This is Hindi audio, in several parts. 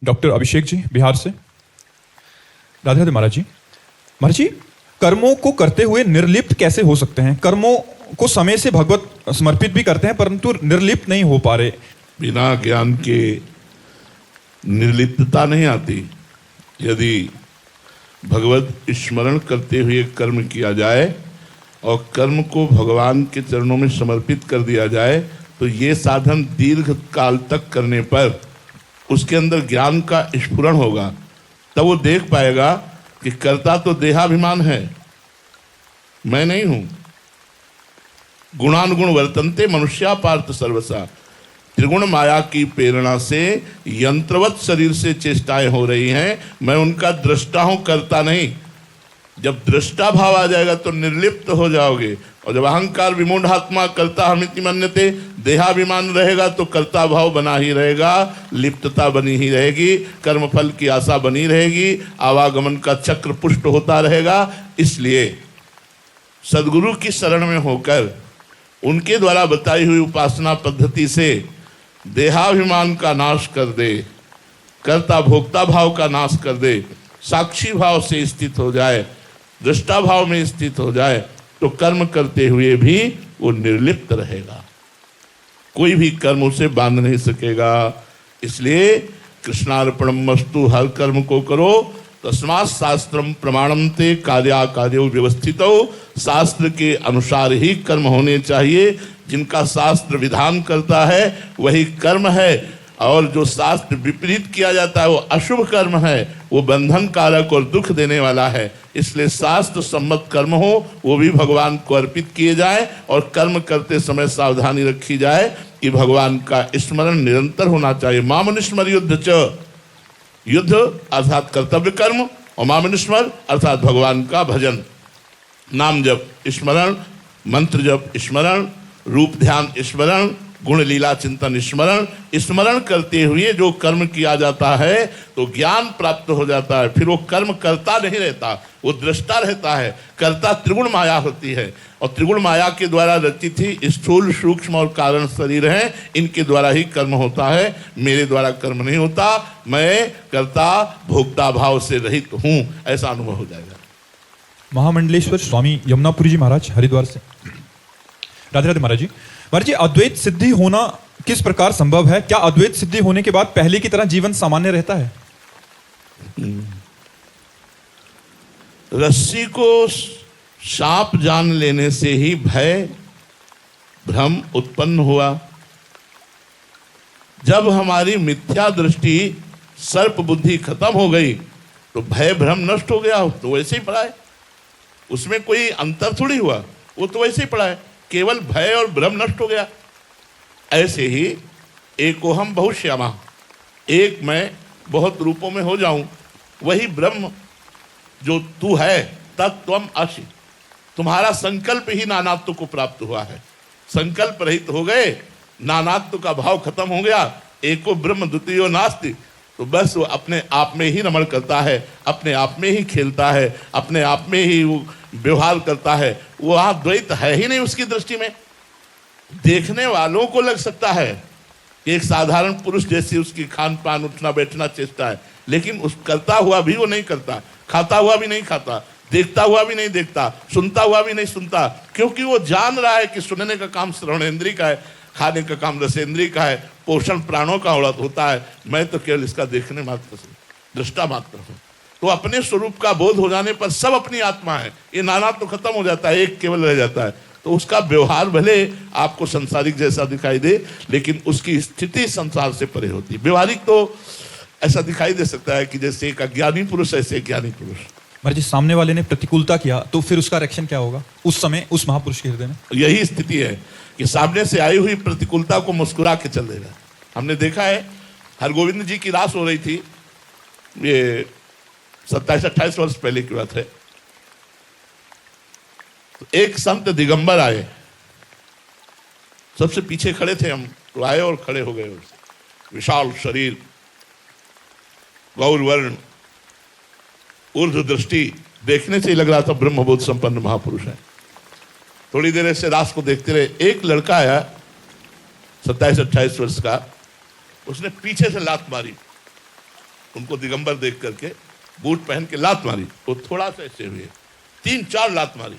डॉक्टर अभिषेक जी बिहार से। राधे राधे महाराज जी। महाराज जी, कर्मों को करते हुए निर्लिप्त कैसे हो सकते हैं? कर्मों को समय से भगवत समर्पित भी करते हैं परंतु निर्लिप्त नहीं हो पा रहे। बिना ज्ञान के निर्लिप्तता नहीं आती। यदि भगवत स्मरण करते हुए कर्म किया जाए और कर्म को भगवान के चरणों में समर्पित कर दिया जाए तो ये साधन दीर्घ काल तक करने पर उसके अंदर ज्ञान का स्फुरण होगा। तब वो देख पाएगा कि कर्ता तो देहाभिमान है, मैं नहीं हूं। गुणानुगुण वर्तन्ते मनुष्या पार्थ सर्वसा। त्रिगुण माया की प्रेरणा से यंत्रवत शरीर से चेष्टाएं हो रही हैं, मैं उनका दृष्टा हूं, करता नहीं। जब दृष्टा भाव आ जाएगा तो निर्लिप्त हो जाओगे। और जब अहंकार विमूढ़ात्मा कर्ता हमिति मन्यते देहाभिमान रहेगा तो कर्ता भाव बना ही रहेगा, लिप्तता बनी ही रहेगी, कर्मफल की आशा बनी रहेगी, आवागमन का चक्र पुष्ट होता रहेगा। इसलिए सदगुरु की शरण में होकर उनके द्वारा बताई हुई उपासना पद्धति से देहाभिमान का नाश कर दे, कर्ता भोक्ता भाव का नाश कर दे, साक्षी भाव से स्थित हो जाए, दृष्टा भाव में स्थित हो जाए तो कर्म करते हुए भी वो निर्लिप्त रहेगा। कोई भी कर्म उसे बांध नहीं सकेगा। इसलिए कृष्णार्पणमस्तु, हर कर्म को करो। तस्मात् शास्त्रम प्रमाणम ते कार्याकार्यो व्यवस्थितो। शास्त्र के अनुसार ही कर्म होने चाहिए। जिनका शास्त्र विधान करता है वही कर्म है, और जो शास्त्र विपरीत किया जाता है वो अशुभ कर्म है, वो बंधन कारक और दुख देने वाला है। इसलिए शास्त्र सम्मत कर्म हो वो भी भगवान को अर्पित किए जाए, और कर्म करते समय सावधानी रखी जाए कि भगवान का स्मरण निरंतर होना चाहिए। मामनुस्मर युद्ध च, युद्ध अर्थात कर्तव्य कर्म, और मामनुस्मर अर्थात भगवान का भजन, नाम जप स्मरण, मंत्र जप स्मरण, रूप ध्यान स्मरण, गुण लीला चिंतन स्मरण। स्मरण करते हुए जो कर्म किया जाता है तो ज्ञान प्राप्त हो जाता है। फिर वो कर्म करता नहीं रहता, वो दृष्टा रहता है। कर्ता त्रिगुण माया होती है, और त्रिगुण माया के द्वारा रचित ही स्थूल सूक्ष्म और कारण शरीर हैं, इनके द्वारा ही कर्म होता है। मेरे द्वारा कर्म नहीं होता, मैं कर्ता भोक्ता भाव से रहित हूं, ऐसा अनुभव हो जाएगा। महामंडलेश्वर स्वामी यमुनापुरी जी महाराज हरिद्वार से। राधे राधे महाराज जी। महाराज जी, अद्वैत सिद्धि होना किस प्रकार संभव है? क्या अद्वैत सिद्धि होने के बाद पहले की तरह जीवन सामान्य रहता है? रस्सी को सांप जान लेने से ही भय भ्रम उत्पन्न हुआ। जब हमारी मिथ्या दृष्टि सर्प बुद्धि खत्म हो गई तो भय भ्रम नष्ट हो गया। तो वैसे ही पड़ा है, उसमें कोई अंतर थोड़ी हुआ, वो तो वैसे ही पड़ा है, केवल भय और भ्रम नष्ट हो गया। ऐसे ही एकोहम बहुश्यामा, एक मैं बहुत रूपों में हो जाऊं, वही ब्रह्म जो तू है तत्त्वम असि। तुम्हारा संकल्प ही नानात्व को प्राप्त हुआ है। संकल्प रहित हो गए, नानात्व का भाव खत्म हो गया, एको ब्रह्म द्वितीयो नास्ति। तो बस वो अपने आप में ही रमण करता है, अपने आप में ही खेलता है, अपने आप में ही वो व्यवहार करता है। वो वहां द्वैत है ही नहीं उसकी दृष्टि में। देखने वालों को लग सकता है कि एक साधारण पुरुष जैसी उसकी खान पान उठना बैठना चेष्टा है, लेकिन उस करता हुआ भी वो नहीं करता, खाता हुआ भी नहीं खाता, देखता हुआ भी नहीं देखता, सुनता हुआ भी नहीं सुनता, क्योंकि वो जान रहा है कि सुनने का काम श्रवणेन्द्रिय का है, खाने का काम रसेंद्रिय का है, पोषण प्राणों का होता है। मैं तो केवल इसका देखने मात्र से दृष्टा मात्र हूं। तो अपने स्वरूप का बोध हो जाने पर सब अपनी आत्मा है, ये नाना तो खत्म हो जाता है, एक केवल रह जाता है। तो उसका व्यवहार भले आपको संसारिक जैसा दिखाई दे, लेकिन उसकी स्थिति संसार से परे होती है। व्यवहारिक तो ऐसा दिखाई दे सकता है कि जैसे एक अज्ञानी पुरुष ऐसे ज्ञानी पुरुष। महाराज जी, सामने वाले ने प्रतिकूलता किया तो फिर उसका रिएक्शन क्या होगा उस समय उस महापुरुष के हृदय में? यही स्थिति है कि सामने से आई हुई प्रतिकूलता को मुस्कुरा के चल देगा। हमने देखा है, हरगोविंद जी की रास हो रही थी, ये 27-28 वर्ष पहले की बात है। तो एक संत दिगंबर आए, सबसे पीछे खड़े थे हम, तो आए और खड़े हो गए। विशाल शरीर, गौर वर्ण, ऊर्ध्व दृष्टि, देखने से ही लग रहा था ब्रह्मबोध संपन्न महापुरुष है। थोड़ी देर ऐसे रास को देखते रहे। एक लड़का आया 27-28 वर्ष का, उसने पीछे से लात मारी उनको दिगंबर देख करके बूट पहन के लात मारी, वो थोड़ा सा ऐसे हुए, 3-4 लात मारी,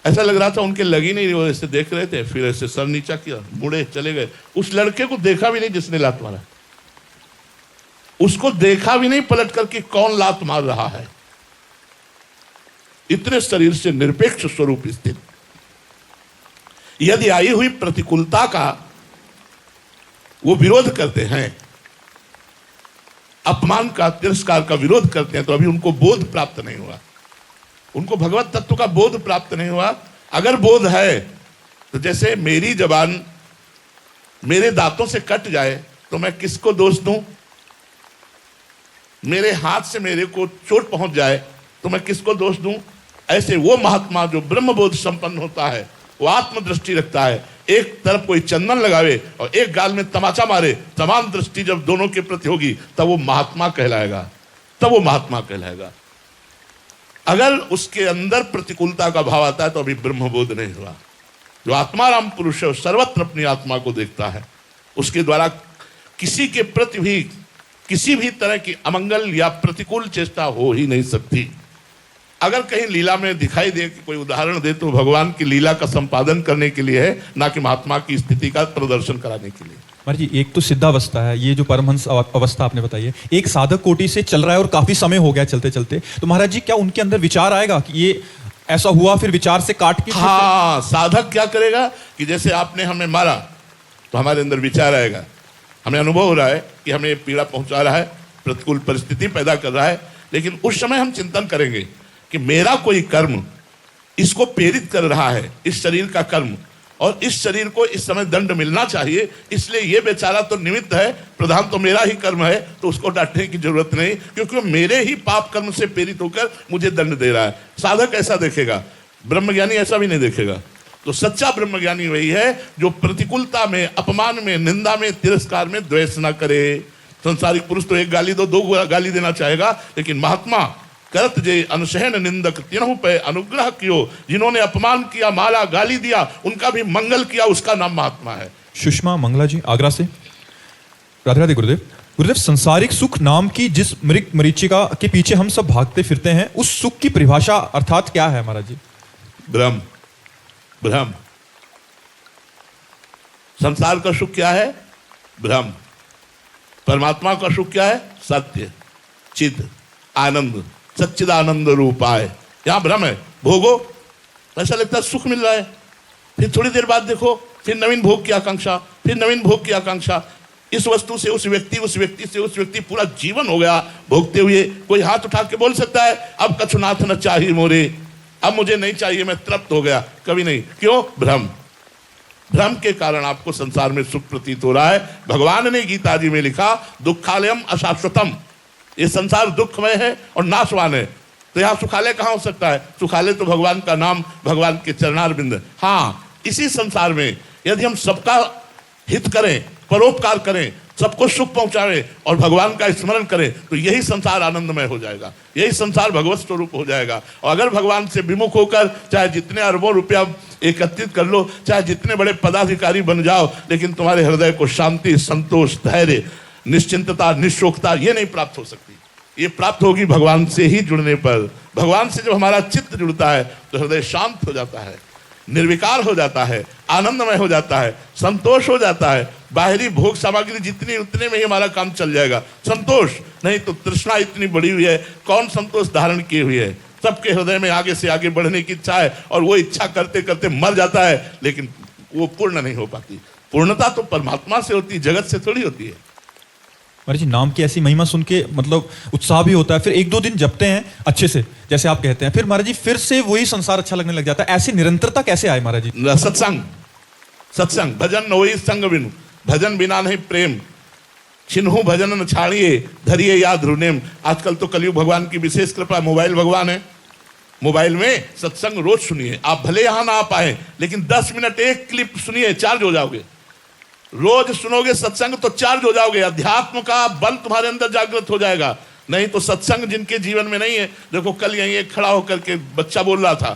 ऐसा लग रहा था उनके लगी नहीं, वो ऐसे देख रहे थे, फिर ऐसे सर नीचा किया, मुड़े चले गए। उस लड़के को देखा भी नहीं जिसने लात मारा, उसको देखा भी नहीं पलट करके कौन लात मार रहा है। इतने शरीर से निरपेक्ष स्वरूप स्थित, यदि आई हुई प्रतिकूलता का वो विरोध करते हैं, अपमान का, तिरस्कार का विरोध करते हैं, तो अभी उनको बोध प्राप्त नहीं हुआ, उनको भगवत तत्व का बोध प्राप्त नहीं हुआ। अगर बोध है तो जैसे मेरी जबान मेरे दांतों से कट जाए तो मैं किसको दोष दूं, मेरे हाथ से मेरे को चोट पहुंच जाए तो मैं किसको दोष दूं। ऐसे वो महात्मा जो ब्रह्मबोध संपन्न होता है, वो आत्मदृष्टि रखता है, एक तरफ कोई चंदन लगावे और एक गाल में तमाचा मारे, समान दृष्टि जब दोनों के प्रति होगी तब वो महात्मा कहलाएगा, तब वो महात्मा कहलाएगा। अगर उसके अंदर प्रतिकूलता का भाव आता है तो अभी ब्रह्मबोध नहीं हुआ। जो आत्माराम पुरुष है सर्वत्र अपनी आत्मा को देखता है, उसके द्वारा किसी के प्रति भी किसी भी तरह की अमंगल या प्रतिकूल चेष्टा हो ही नहीं सकती। अगर कहीं लीला में दिखाई दे कि कोई उदाहरण दे तो भगवान की लीला का संपादन करने के लिए है, ना कि महात्मा की स्थिति का प्रदर्शन कराने के लिए। महाराज जी, एक तो सिद्धावस्था है, ये जो परमहंस अवस्था आपने बताई है, एक साधक कोटि से चल रहा है और काफी समय हो गया चलते चलते, तो महाराज जी क्या उनके अंदर विचार आएगा कि ये ऐसा हुआ, फिर विचार से काट के? हाँ, साधक क्या करेगा कि जैसे आपने हमें मारा तो हमारे अंदर विचार आएगा, हमें अनुभव हो रहा है कि हमें पीड़ा पहुंचा रहा है, प्रतिकूल परिस्थिति पैदा कर रहा है, लेकिन उस समय हम चिंतन करेंगे कि मेरा कोई कर्म इसको प्रेरित कर रहा है, इस शरीर का कर्म, और इस शरीर को इस समय दंड मिलना चाहिए, इसलिए ये बेचारा तो निमित्त है, प्रधान तो मेरा ही कर्म है, तो उसको डांटने की जरूरत नहीं, क्योंकि वो मेरे ही पाप कर्म से प्रेरित होकर मुझे दंड दे रहा है। साधक ऐसा देखेगा, ब्रह्मज्ञानी ऐसा भी नहीं देखेगा। तो सच्चा ब्रह्मज्ञानी वही है जो प्रतिकूलता में, अपमान में, निंदा में, तिरस्कार में द्वेष ना करे। संसारिक पुरुष तो एक गाली दो, दो गाली देना चाहेगा, लेकिन महात्मा करत जे अनुसहन निंदक तिनहु पे अनुग्रह कियो, जिन्होंने अपमान किया, माला, गाली दिया, उनका भी मंगल किया, उसका नाम महात्मा है। सुषमा मंगला जी आगरा से। राधे राधे गुरुदेव। गुरुदेव, संसारिक सुख नाम की जिस मरीचिका के पीछे हम सब भागते फिरते हैं, उस सुख की परिभाषा अर्थात क्या है महाराज जी? ब्रह्म। ब्रह्म। संसार का सुख क्या है? ब्रह्म। परमात्मा का सुख क्या है? सत्य, चिद, आनंद, सच्चिदानंद रूपाय। यहां ब्रह्म है, भोगो, ऐसा लगता है सुख मिल रहा है, फिर थोड़ी देर बाद देखो फिर नवीन भोग की आकांक्षा, फिर नवीन भोग की आकांक्षा, इस वस्तु से उस व्यक्ति, उस व्यक्ति से उस व्यक्ति, पूरा जीवन हो गया भोगते हुए। कोई हाथ उठा के बोल सकता है अब कछुनाथ न चाहिए मोरे, अब मुझे नहीं चाहिए, मैं तृप्त हो गया? कभी नहीं। क्यों? भ्रम। भ्रम के कारण आपको संसार में सुख प्रतीत हो रहा है। भगवान ने गीता जी में लिखा, दुखालयम अशाश्वतम, ये संसार दुखमय है और नाशवान है। तो यहां सुखालय कहां हो सकता है? सुखालय तो भगवान का नाम, भगवान के चरणारविंद। हाँ, इसी संसार में यदि हम सबका हित करें, परोपकार करें, सबको सुख पहुंचावे और भगवान का स्मरण करें, तो यही संसार आनंदमय हो जाएगा, यही संसार भगवत स्वरूप हो जाएगा। और अगर भगवान से विमुख होकर चाहे जितने अरबों रुपया एकत्रित कर लो, चाहे जितने बड़े पदाधिकारी बन जाओ, लेकिन तुम्हारे हृदय को शांति, संतोष, धैर्य, निश्चिंतता, निशोकता ये नहीं प्राप्त हो सकती। ये प्राप्त होगी भगवान से ही जुड़ने पर। भगवान से जब हमारा चित्त जुड़ता है तो हृदय शांत हो जाता है, निर्विकार हो जाता है, आनंदमय हो जाता है, संतोष हो जाता है। बाहरी भोग सामग्री जितनी, उतने में ही हमारा काम चल जाएगा। संतोष नहीं तो तृष्णा इतनी बड़ी हुई है, कौन संतोष धारण किए हुए है? सबके हृदय में आगे से आगे बढ़ने की इच्छा है और वो इच्छा करते करते मर जाता है, लेकिन वो पूर्ण नहीं हो पाती। पूर्णता तो परमात्मा से होती है, जगत से थोड़ी होती है। महाराज जी, नाम की ऐसी महिमा सुन के मतलब उत्साह भी होता है, फिर एक दो दिन जपते हैं अच्छे से जैसे आप कहते हैं, फिर महाराज जी फिर से वही संसार अच्छा लगने लग जाता है। ऐसी निरंतरता कैसे आए महाराज जी? सत्संग, सत्संग, भजन न वही संग बिनु, भजन बिना नहीं प्रेम, छिन्हु भजन न छाड़िए, धरिए याद रुनेम। आजकल तो कलयुग भगवान की विशेष कृपा, मोबाइल भगवान है। मोबाइल में सत्संग रोज सुनिए, आप भले यहां ना आ पाए लेकिन 10 मिनट एक क्लिप सुनिए, चार्ज हो जाओगे। रोज सुनोगे सत्संग तो चार्ज हो जाओगे, अध्यात्म का बल तुम्हारे अंदर जागृत हो जाएगा। नहीं तो सत्संग जिनके जीवन में नहीं है, देखो कल यहीं एक खड़ा होकर के बच्चा बोल रहा था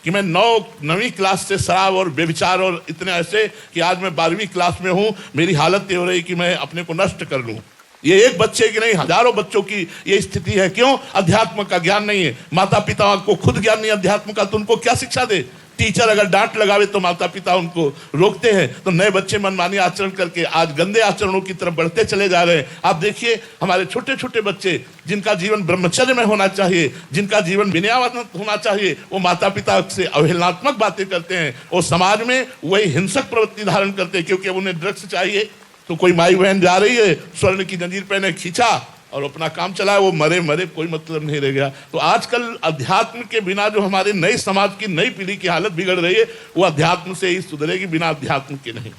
कि मैं 9वीं क्लास से शराब और व्यभिचार और इतने ऐसे कि आज मैं 12वीं क्लास में हूं, मेरी हालत ये हो रही कि मैं अपने को नष्ट कर लूं। ये एक बच्चे की नहीं, हजारों बच्चों की ये स्थिति है। क्यों? अध्यात्म का ज्ञान नहीं है। माता पिता को खुद ज्ञान नहीं अध्यात्म का, तो उनको क्या शिक्षा दे? टीचर अगर डांट लगावे तो माता पिता उनको रोकते हैं, तो नए बच्चे मनमानी आचरण करके आज गंदे आचरणों की तरफ बढ़ते चले जा रहे हैं। आप देखिए हमारे छोटे छोटे बच्चे जिनका जीवन ब्रह्मचर्य में होना चाहिए, जिनका जीवन विनयावत होना चाहिए, वो माता पिता से अवहेलनात्मक बातें करते हैं और समाज में वही हिंसक प्रवृत्ति धारण करते हैं। क्योंकि अब उन्हें ड्रग्स चाहिए, तो कोई माई बहन जा रही है, स्वर्ण की जंजीर पहने खींचा और अपना काम चलाया, वो मरे मरे, कोई मतलब नहीं रह गया। तो आजकल अध्यात्म के बिना जो हमारे नए समाज की नई पीढ़ी की हालत बिगड़ रही है, वो अध्यात्म से ही सुधरेगी, बिना अध्यात्म के नहीं।